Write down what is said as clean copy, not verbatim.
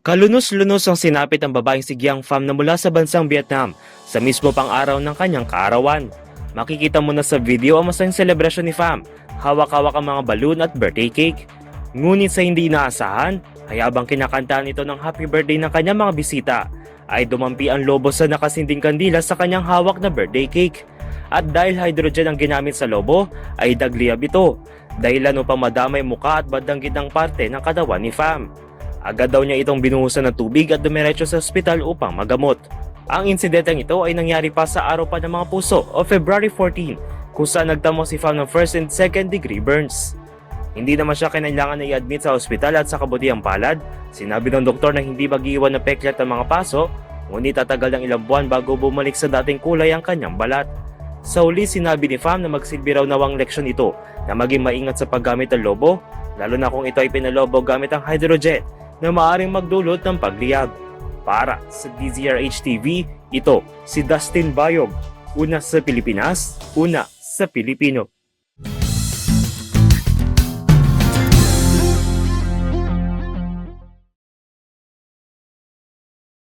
Kalunos-lunos ang sinapit ng babaeng si Giang Pham na mula sa bansang Vietnam sa mismo pang-araw ng kanyang kaarawan. Makikita mo na sa video ang masayang selebrasyon ni Pham. Hawak-hawak ang mga balloon at birthday cake. Ngunit sa hindi inaasahan, ay habang kinakantahan ito ng happy birthday ng kanyang mga bisita, ay dumampi ang lobo sa nakasinding kandila sa kanyang hawak na birthday cake. At dahil hydrogen ang ginamit sa lobo, ay dagliyab ito, dahilan upang madamay muka at bandang gitnang parte ng katawan ni Pham. Agad daw niya itong binuhusan ng tubig at dumiretso sa ospital upang magamot. Ang insidenteng ito ay nangyari pa sa araw pa ng mga puso o February 14, kung saan nagtamo si Pham ng first and second degree burns. Hindi naman siya kinailangan na i-admit sa ospital at sa kabutihang palad, sinabi ng doktor na hindi mag-iwan ng peklat ng mga paso, ngunit tatagal ng ilang buwan bago bumalik sa dating kulay ang kanyang balat. Sa huli, sinabi ni Pham na magsilbi raw nawang leksyon ito na maging maingat sa paggamit ng lobo, lalo na kung ito ay pinalobo gamit ang hydrogen na maaaring magdulot ng pagliyab. Para sa DZRH TV, ito si Dustin Bayog. Una sa Pilipinas, una sa Pilipino.